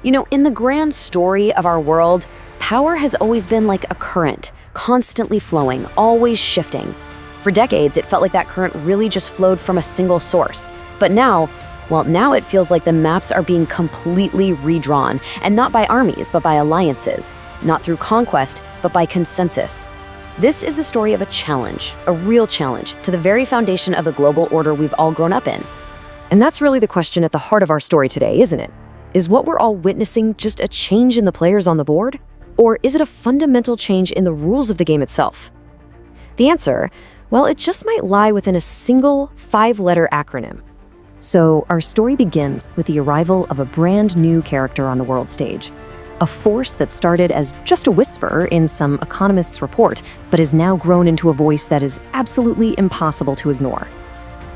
In the grand story of our world, power has always been like a current, constantly flowing, always shifting. For decades, it felt like that current really just flowed from a single source. But now it feels like the maps are being completely redrawn, and not by armies, but by alliances, not through conquest, but by consensus. This is the story of a challenge, a real challenge, to the very foundation of the global order we've all grown up in. And that's really the question at the heart of our story today, isn't it? Is what we're all witnessing just a change in the players on the board? Or is it a fundamental change in the rules of the game itself? The answer, well, it just might lie within a single 5-letter acronym. So our story begins with the arrival of a brand new character on the world stage. A force that started as just a whisper in some economist's report, but has now grown into a voice that is absolutely impossible to ignore.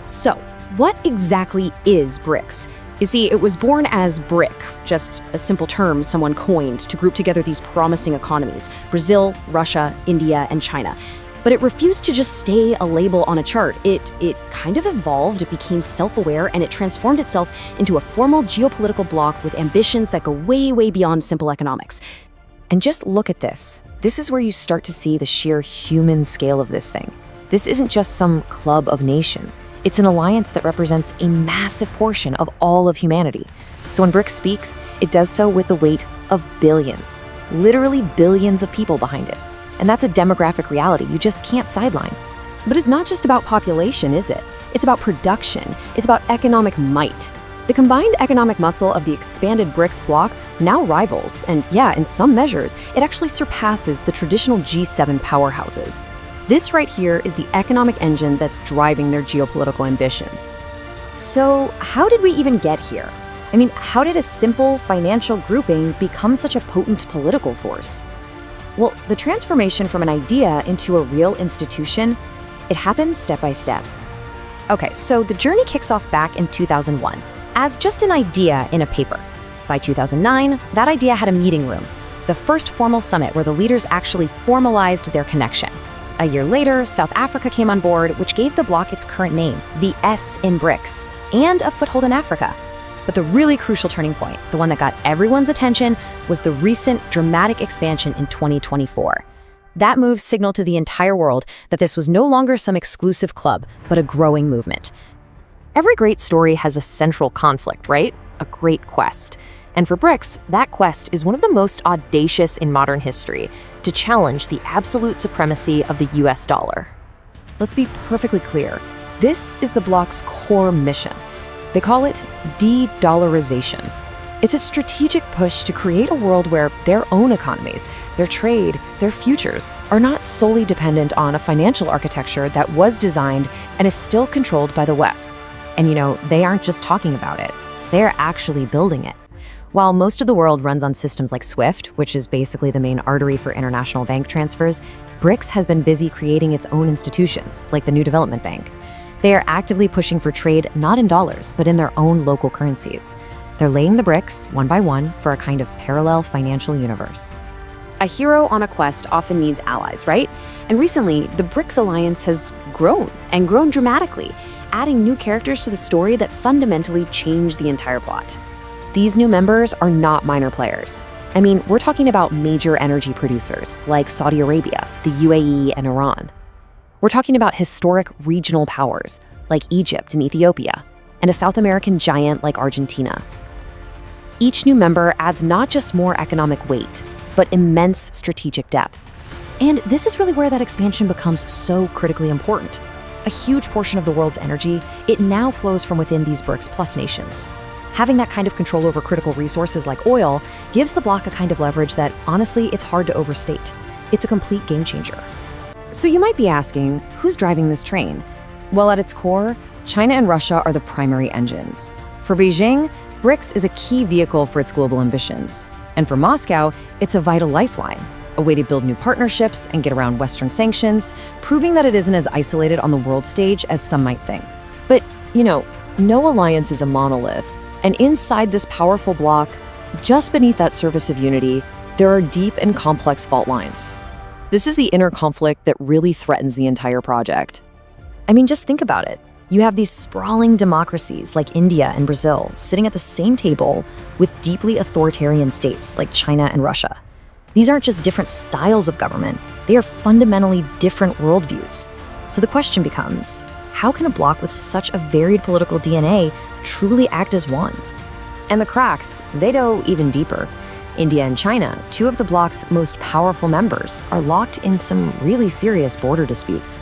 So, what exactly is BRICS? You see, it was born as BRIC, just a simple term someone coined to group together these promising economies: Brazil, Russia, India, and China. But it refused to just stay a label on a chart. It kind of evolved, it became self-aware, and it transformed itself into a formal geopolitical bloc with ambitions that go way, way beyond simple economics. And just look at this. This is where you start to see the sheer human scale of this thing. This isn't just some club of nations. It's an alliance that represents a massive portion of all of humanity. So when BRICS speaks, it does so with the weight of billions, literally billions of people behind it. And that's a demographic reality you just can't sideline. But it's not just about population, is it? It's about production. It's about economic might. The combined economic muscle of the expanded BRICS bloc now rivals, and yeah, in some measures, it actually surpasses the traditional G7 powerhouses. This right here is the economic engine that's driving their geopolitical ambitions. So how did we even get here? How did a simple financial grouping become such a potent political force? Well, the transformation from an idea into a real institution, it happens step by step. Okay, so the journey kicks off back in 2001 as just an idea in a paper. By 2009, that idea had a meeting room, the first formal summit where the leaders actually formalized their connection. A year later, South Africa came on board, which gave the bloc its current name, the S in BRICS, and a foothold in Africa. But the really crucial turning point, the one that got everyone's attention, was the recent dramatic expansion in 2024. That move signaled to the entire world that this was no longer some exclusive club, but a growing movement. Every great story has a central conflict, right? A great quest. And for BRICS, that quest is one of the most audacious in modern history, to challenge the absolute supremacy of the US dollar. Let's be perfectly clear. This is the bloc's core mission. They call it De-Dollarization. It's a strategic push to create a world where their own economies, their trade, their futures are not solely dependent on a financial architecture that was designed and is still controlled by the West. And they aren't just talking about it, they're actually building it. While most of the world runs on systems like SWIFT, which is basically the main artery for international bank transfers, BRICS has been busy creating its own institutions, like the New Development Bank. They are actively pushing for trade not in dollars, but in their own local currencies. They're laying the bricks, one by one, for a kind of parallel financial universe. A hero on a quest often needs allies, right? And recently, the BRICS alliance has grown, and grown dramatically, adding new characters to the story that fundamentally change the entire plot. These new members are not minor players. We're talking about major energy producers like Saudi Arabia, the UAE, and Iran. We're talking about historic regional powers like Egypt and Ethiopia, and a South American giant like Argentina. Each new member adds not just more economic weight, but immense strategic depth. And this is really where that expansion becomes so critically important. A huge portion of the world's energy, it now flows from within these BRICS Plus nations. Having that kind of control over critical resources like oil gives the bloc a kind of leverage that, honestly, it's hard to overstate. It's a complete game changer. So you might be asking, who's driving this train? Well, at its core, China and Russia are the primary engines. For Beijing, BRICS is a key vehicle for its global ambitions. And for Moscow, it's a vital lifeline, a way to build new partnerships and get around Western sanctions, proving that it isn't as isolated on the world stage as some might think. But, no alliance is a monolith. And inside this powerful bloc, just beneath that surface of unity, there are deep and complex fault lines. This is the inner conflict that really threatens the entire project. Just think about it. You have these sprawling democracies like India and Brazil sitting at the same table with deeply authoritarian states like China and Russia. These aren't just different styles of government, they are fundamentally different worldviews. So the question becomes, how can a bloc with such a varied political DNA truly act as one? And the cracks, they go even deeper. India and China, two of the bloc's most powerful members, are locked in some really serious border disputes.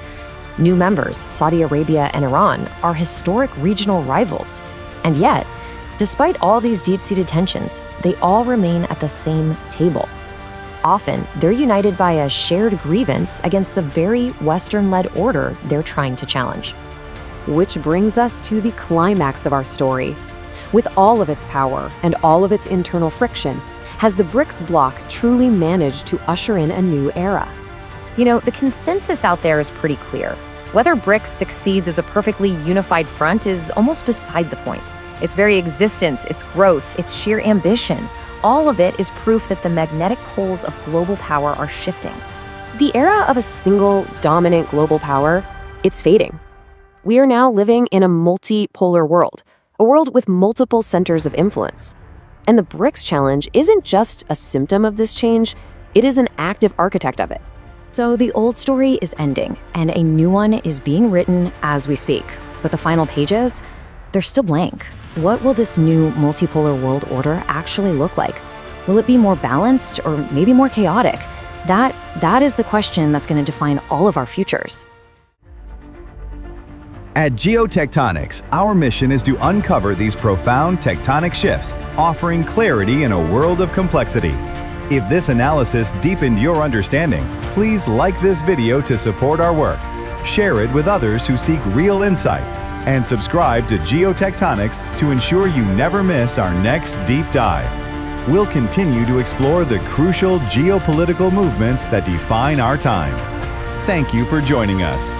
New members, Saudi Arabia and Iran, are historic regional rivals. And yet, despite all these deep-seated tensions, they all remain at the same table. Often, they're united by a shared grievance against the very Western-led order they're trying to challenge. Which brings us to the climax of our story. With all of its power and all of its internal friction, has the BRICS bloc truly managed to usher in a new era? You know, the consensus out there is pretty clear. Whether BRICS succeeds as a perfectly unified front is almost beside the point. Its very existence, its growth, its sheer ambition, all of it is proof that the magnetic poles of global power are shifting. The era of a single dominant global power, it's fading. We are now living in a multipolar world, a world with multiple centers of influence. And the BRICS challenge isn't just a symptom of this change, it is an active architect of it. So the old story is ending, and a new one is being written as we speak. But the final pages, they're still blank. What will this new multipolar world order actually look like? Will it be more balanced or maybe more chaotic? That is the question that's going to define all of our futures. At Geotectonics, our mission is to uncover these profound tectonic shifts, offering clarity in a world of complexity. If this analysis deepened your understanding, please like this video to support our work, share it with others who seek real insight, and subscribe to Geotectonics to ensure you never miss our next deep dive. We'll continue to explore the crucial geopolitical movements that define our time. Thank you for joining us.